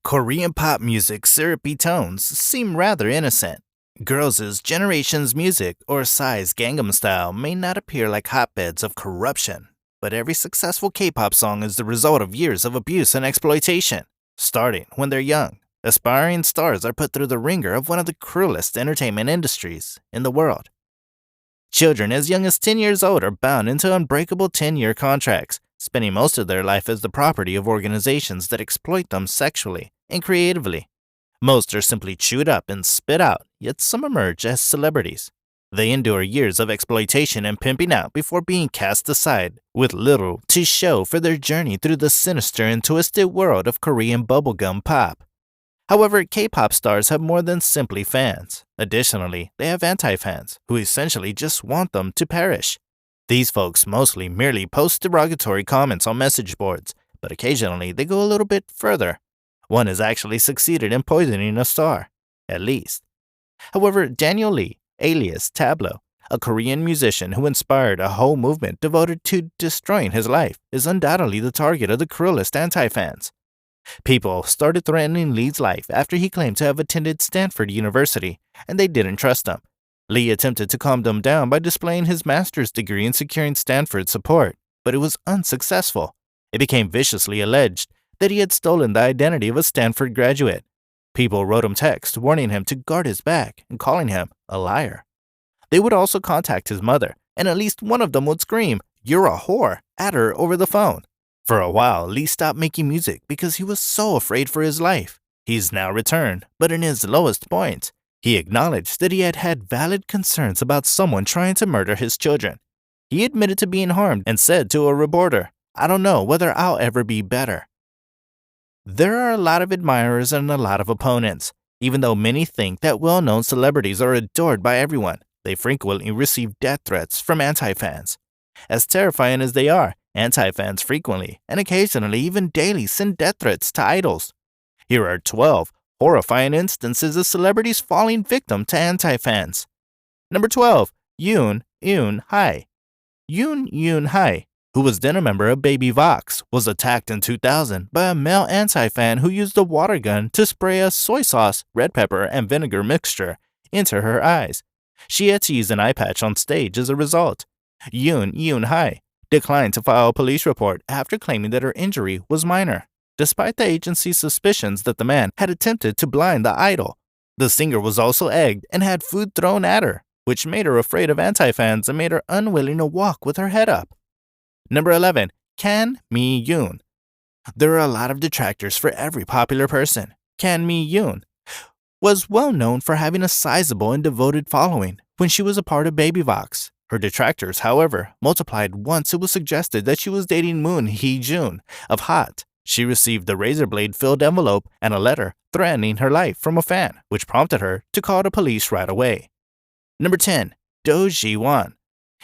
Korean pop music's syrupy tones seem rather innocent. Girls' generation's music or Psy's Gangnam Style may not appear like hotbeds of corruption, but every successful K-pop song is the result of years of abuse and exploitation. Starting when they're young, aspiring stars are put through the wringer of one of the cruellest entertainment industries in the world. Children as young as 10 years old are bound into unbreakable 10-year contracts, spending most of their life as the property of organizations that exploit them sexually and creatively. Most are simply chewed up and spit out, yet some emerge as celebrities. They endure years of exploitation and pimping out before being cast aside, with little to show for their journey through the sinister and twisted world of Korean bubblegum pop. However, K-pop stars have more than simply fans. Additionally, they have anti-fans, who essentially just want them to perish. These folks mostly merely post derogatory comments on message boards, but occasionally they go a little bit further. One has actually succeeded in poisoning a star, at least. However, Daniel Lee, alias Tablo, a Korean musician who inspired a whole movement devoted to destroying his life, is undoubtedly the target of the cruelest anti-fans. People started threatening Lee's life after he claimed to have attended Stanford University, and they didn't trust him. Lee attempted to calm them down by displaying his master's degree and securing Stanford's support, but it was unsuccessful. It became viciously alleged that he had stolen the identity of a Stanford graduate. People wrote him texts warning him to guard his back and calling him a liar. They would also contact his mother, and at least one of them would scream, "You're a whore," at her over the phone. For a while, Lee stopped making music because he was so afraid for his life. He's now returned, but in his lowest point, he acknowledged that he had had valid concerns about someone trying to murder his children. He admitted to being harmed and said to a reporter, "I don't know whether I'll ever be better." There are a lot of admirers and a lot of opponents. Even though many think that well-known celebrities are adored by everyone, they frequently receive death threats from anti-fans. As terrifying as they are, anti-fans frequently and occasionally even daily send death threats to idols. Here are 12 horrifying instances of celebrities falling victim to anti-fans. Number 12. Yoon Eun-hae. Yoon Eun-hae, who was then a member of Baby Vox, was attacked in 2000 by a male anti-fan who used a water gun to spray a soy sauce, red pepper, and vinegar mixture into her eyes. She had to use an eye patch on stage as a result. Yoon Eun-hae declined to file a police report after claiming that her injury was minor, despite the agency's suspicions that the man had attempted to blind the idol. The singer was also egged and had food thrown at her, which made her afraid of anti-fans and made her unwilling to walk with her head up. Number 11. Kan Mi-yoon. There are a lot of detractors for every popular person. Kan Mi-yoon was well known for having a sizable and devoted following when she was a part of Baby Vox. Her detractors, however, multiplied once it was suggested that she was dating Moon Hee-jun of Hot. She received a razor blade-filled envelope and a letter threatening her life from a fan, which prompted her to call the police right away. Number 10. Do Ji-won.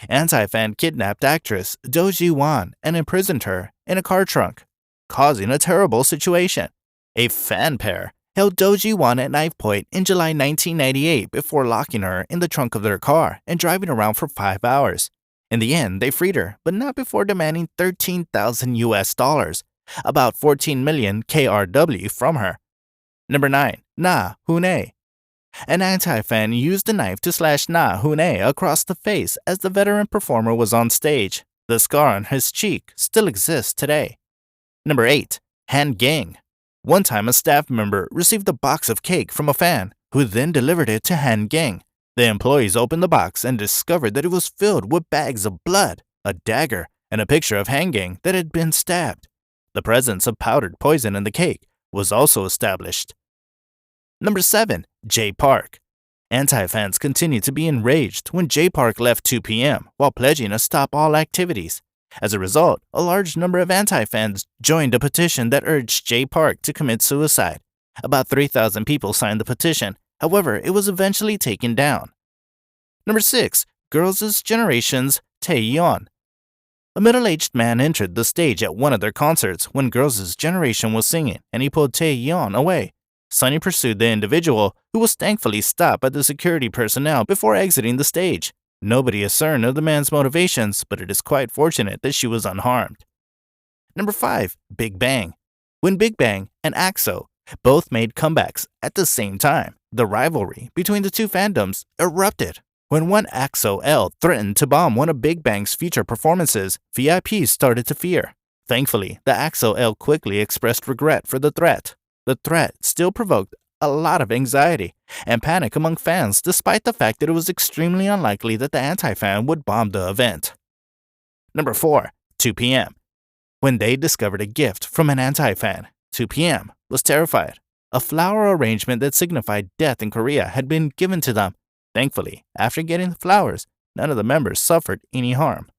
Anti-fan kidnapped actress Do Ji-won and imprisoned her in a car trunk, causing a terrible situation. A fan pair held Do Ji-won at knife point in July 1998 before locking her in the trunk of their car and driving around for 5 hours. In the end, they freed her, but not before demanding $13,000, about 14 million KRW from her. Number 9. Na Hoon-ae. An anti-fan used a knife to slash Na Hoon-ae across the face as the veteran performer was on stage. The scar on his cheek still exists today. Number 8. Han Gang. One time a staff member received a box of cake from a fan, who then delivered it to Han Gang. The employees opened the box and discovered that it was filled with bags of blood, a dagger, and a picture of Han Gang that had been stabbed. The presence of powdered poison in the cake was also established. Number 7. Jay Park. Anti-fans continued to be enraged when Jay Park left 2 p.m. while pledging to stop all activities. As a result, a large number of anti-fans joined a petition that urged Jay Park to commit suicide. About 3,000 people signed the petition. However, it was eventually taken down. Number 6. Girls' Generation's Taeyeon. A middle-aged man entered the stage at one of their concerts when Girls' Generation was singing, and he pulled Taeyeon away. Sunny pursued the individual, who was thankfully stopped by the security personnel before exiting the stage. Nobody is certain of the man's motivations, but it is quite fortunate that she was unharmed. Number 5. Big Bang. When Big Bang and EXO Both made comebacks at the same time. The rivalry between the two fandoms erupted. When one EXO-L threatened to bomb one of Big Bang's future performances, VIPs started to fear. Thankfully, the EXO-L quickly expressed regret for the threat. The threat still provoked a lot of anxiety and panic among fans, despite the fact that it was extremely unlikely that the anti-fan would bomb the event. Number 4. 2 p.m. When they discovered a gift from an anti-fan, 2 p.m. was terrified. A flower arrangement that signified death in Korea had been given to them. Thankfully, after getting the flowers, none of the members suffered any harm.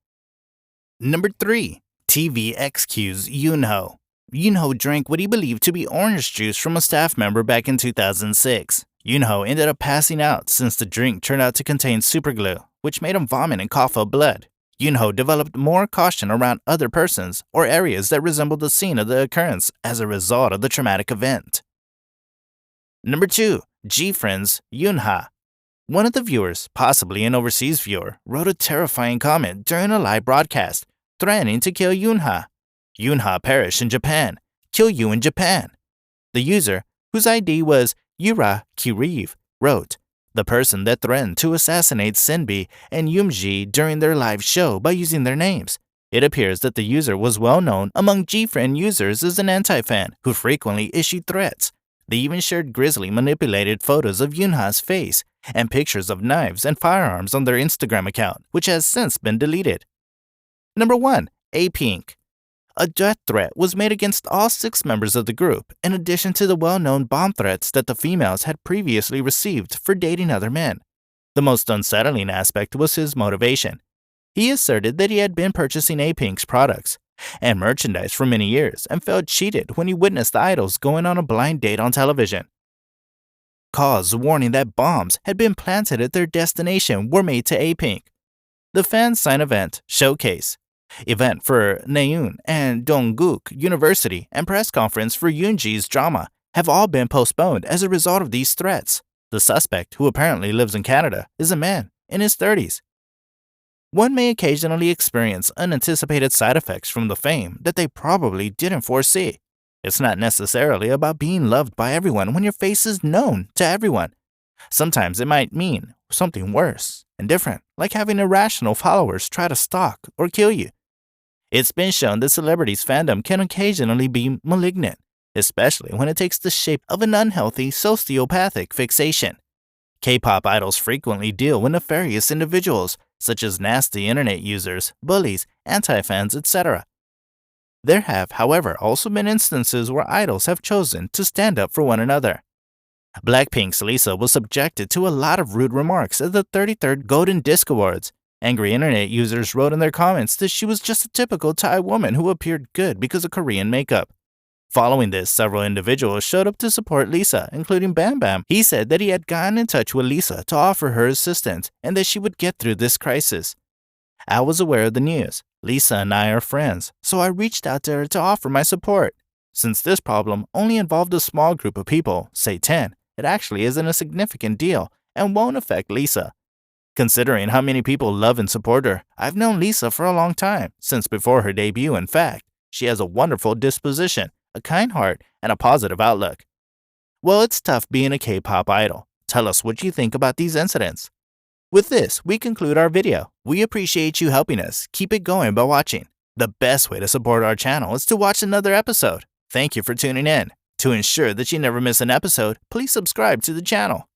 Number 3. TVXQ's Yoonho. Yoonho drank what he believed to be orange juice from a staff member back in 2006. Yoonho ended up passing out since the drink turned out to contain superglue, which made him vomit and cough up blood. Yoonho developed more caution around other persons or areas that resembled the scene of the occurrence as a result of the traumatic event. Number 2. G-Friend's Yoonha. One of the viewers, possibly an overseas viewer, wrote a terrifying comment during a live broadcast, threatening to kill Yoonha. Yoonha perished in Japan. Kill you in Japan. The user, whose ID was Yura Kiriv, wrote, "The person that threatened to assassinate Senbi and Yoomji during their live show by using their names." It appears that the user was well known among G-Friend users as an anti-fan who frequently issued threats. They even shared grisly manipulated photos of Yoonha's face and pictures of knives and firearms on their Instagram account, which has since been deleted. Number 1. A-Pink. A death threat was made against all 6 members of the group, in addition to the well-known bomb threats that the females had previously received for dating other men. The most unsettling aspect was his motivation. He asserted that he had been purchasing A-Pink's products and merchandise for many years and felt cheated when he witnessed the idols going on a blind date on television. Calls warning that bombs had been planted at their destination were made to A-Pink. The fan sign event, showcase, event for Naeun and Dongguk University, and press conference for Yoonji's drama have all been postponed as a result of these threats. The suspect, who apparently lives in Canada, is a man in his 30s. One may occasionally experience unanticipated side effects from the fame that they probably didn't foresee. It's not necessarily about being loved by everyone when your face is known to everyone. Sometimes it might mean something worse and different, like having irrational followers try to stalk or kill you. It's been shown that celebrities' fandom can occasionally be malignant, especially when it takes the shape of an unhealthy sociopathic fixation. K-pop idols frequently deal with nefarious individuals, such as nasty internet users, bullies, anti-fans, etc. There have, however, also been instances where idols have chosen to stand up for one another. Blackpink's Lisa was subjected to a lot of rude remarks at the 33rd Golden Disc Awards. Angry internet users wrote in their comments that she was just a typical Thai woman who appeared good because of Korean makeup. Following this, several individuals showed up to support Lisa, including Bam Bam. He said that he had gotten in touch with Lisa to offer her assistance and that she would get through this crisis. "I was aware of the news. Lisa and I are friends, so I reached out to her to offer my support. Since this problem only involved a small group of people, say 10, it actually isn't a significant deal and won't affect Lisa. Considering how many people love and support her, I've known Lisa for a long time, since before her debut in fact. She has a wonderful disposition, a kind heart, and a positive outlook." Well, it's tough being a K-pop idol. Tell us what you think about these incidents. With this, we conclude our video. We appreciate you helping us keep it going by watching. The best way to support our channel is to watch another episode. Thank you for tuning in. To ensure that you never miss an episode, please subscribe to the channel.